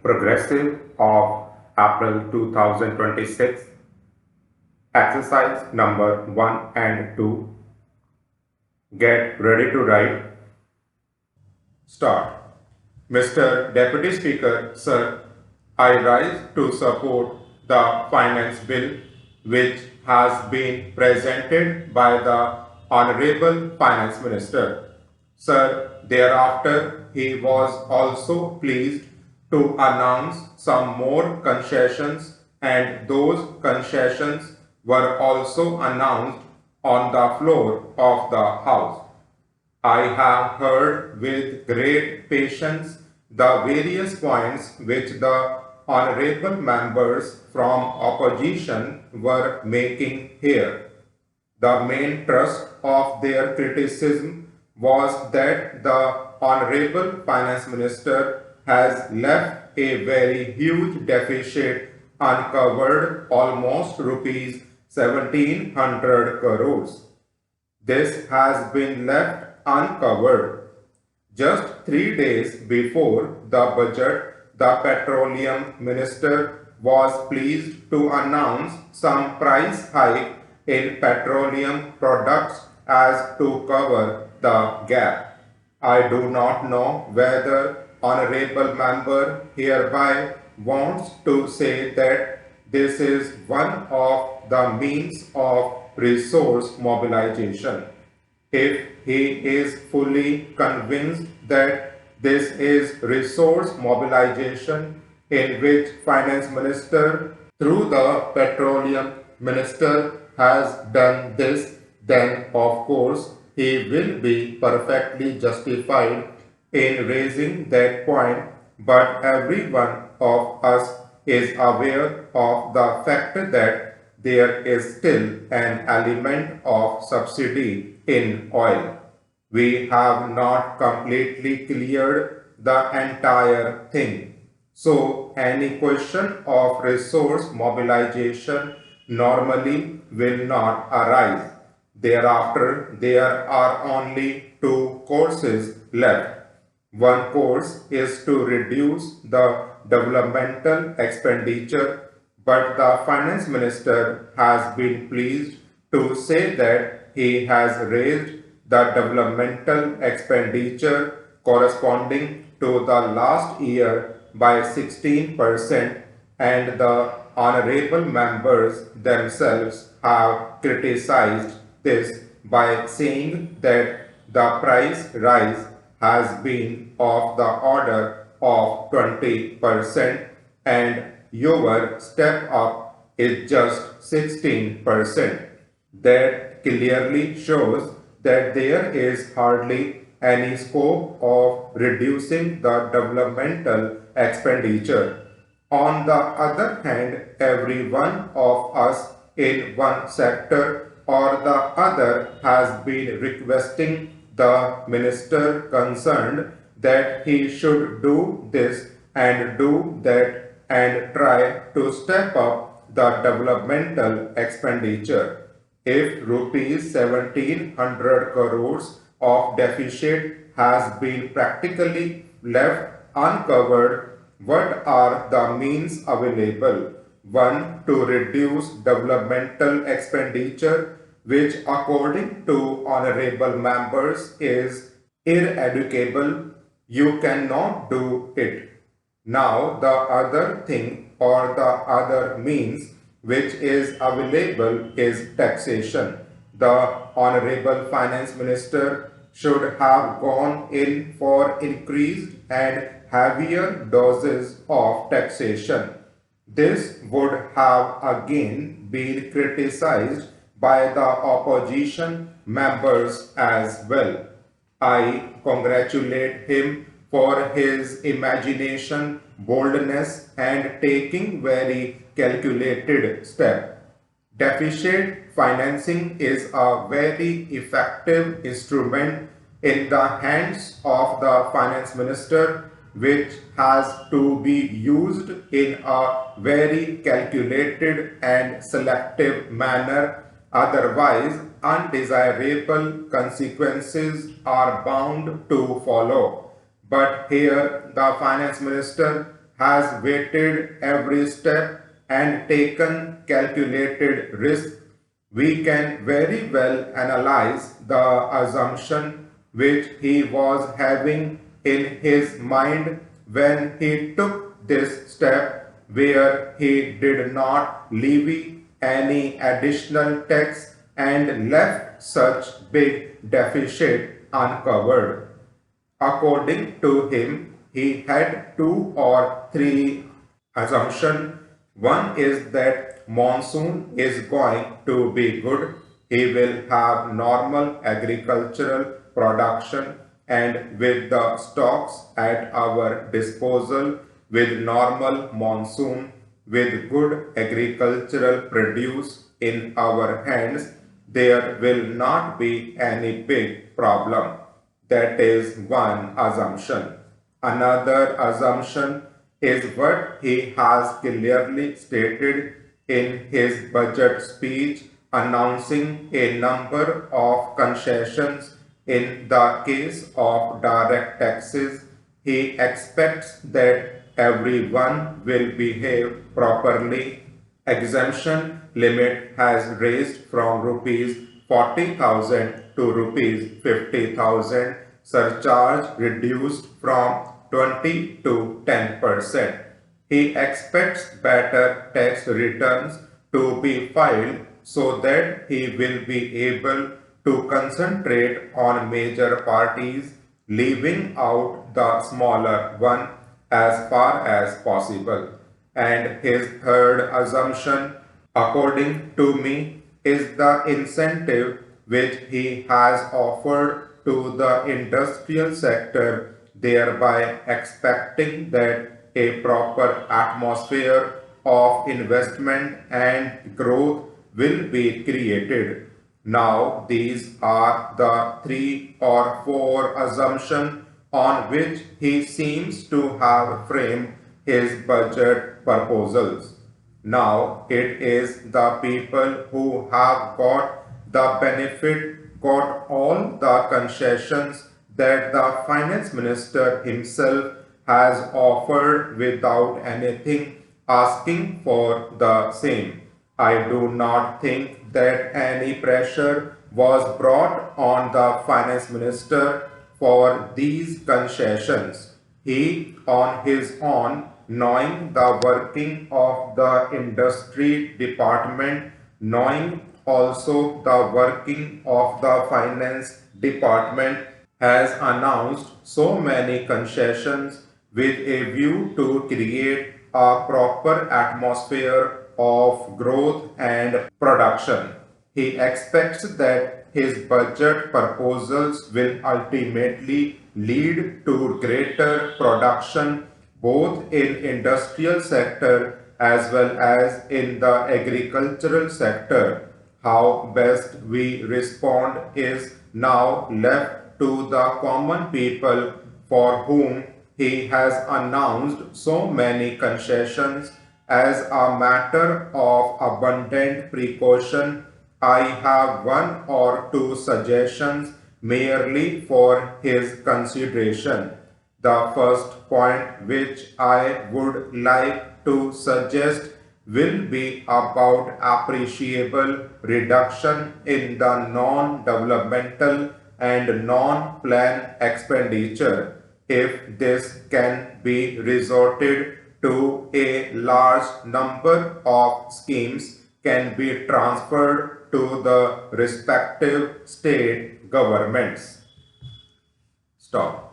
Progressive of April 2026. Exercise number 1 and 2. Get ready to write. Start. Mr. Deputy Speaker, sir, I rise to support the finance bill which has been presented by the Honorable Finance Minister. Sir, thereafter he was also pleased to announce some more concessions, and those concessions were also announced on the floor of the House. I have heard with great patience the various points which the honorable members from opposition were making here. The main thrust of their criticism was that the Honorable Finance Minister has left a very huge deficit uncovered, almost rupees 1700 crores. This has been left uncovered. Just 3 days before the budget, the Petroleum Minister was pleased to announce some price hike in petroleum products as to cover the gap. I do not know whether honorable member hereby wants to say that this is one of the means of resource mobilization. If he is fully convinced that this is resource mobilization in which finance minister through the petroleum minister has done this, then of course he will be perfectly justified in raising that point, but every one of us is aware of the fact that there is still an element of subsidy in oil. We have not completely cleared the entire thing. So any question of resource mobilization normally will not arise. Thereafter, there are only two courses left. One course is to reduce the developmental expenditure, but the finance minister has been pleased to say that he has raised the developmental expenditure corresponding to the last year by 16%, and the honorable members themselves have criticized this by saying that the price rise has been of the order of 20% and your step up is just 16%. That clearly shows that there is hardly any scope of reducing the developmental expenditure. On the other hand, every one of us in one sector or the other has been requesting the minister concerned that he should do this and do that and try to step up the developmental expenditure. If rupees 1700 crores of deficit has been practically left uncovered, what are the means available? One, to reduce developmental expenditure, which according to honorable members is ineradicable. You cannot do it. Now the other thing or the other means which is available is taxation. The honorable finance minister should have gone in for increased and heavier doses of taxation. This would have again been criticized by the opposition members as well. I congratulate him for his imagination, boldness, and taking very calculated step. Deficit financing is a very effective instrument in the hands of the finance minister, which has to be used in a very calculated and selective manner. Otherwise, undesirable consequences are bound to follow. But here the finance minister has weighted every step and taken calculated risk, we can very well analyze the assumption which he was having in his mind when he took this step, where he did not levy any additional tax and left such big deficit uncovered. According to him, he had two or three assumptions. One is that monsoon is going to be good. He will have normal agricultural production, and with the stocks at our disposal, with normal monsoon, with good agricultural produce in our hands, there will not be any big problem. That is one assumption. Another assumption is what he has clearly stated in his budget speech, announcing a number of concessions in the case of direct taxes. He expects that everyone will behave properly. Exemption limit has raised from rupees 40,000 to rupees 50,000. Surcharge reduced from 20 to 10%. He expects better tax returns to be filed so that he will be able to concentrate on major parties, leaving out the smaller one as far as possible. And his third assumption, according to me, is the incentive which he has offered to the industrial sector, thereby expecting that a proper atmosphere of investment and growth will be created. Now, these are the three or four assumptions on which he seems to have framed his budget proposals. Now, it is the people who have got the benefit, got all the concessions that the finance minister himself has offered without anything asking for the same. I do not think that any pressure was brought on the finance minister for these concessions. He, on his own, knowing the working of the industry department, knowing also the working of the finance department, has announced so many concessions with a view to create a proper atmosphere of growth and production. He expects that his budget proposals will ultimately lead to greater production both in industrial sector as well as in the agricultural sector. How best we respond is now left to the common people, for whom he has announced so many concessions. As a matter of abundant precaution, I have one or two suggestions merely for his consideration. The first point which I would like to suggest will be about appreciable reduction in the non-developmental and non-plan expenditure. If this can be resorted to, a large number of schemes can be transferred to the respective state governments. Stop.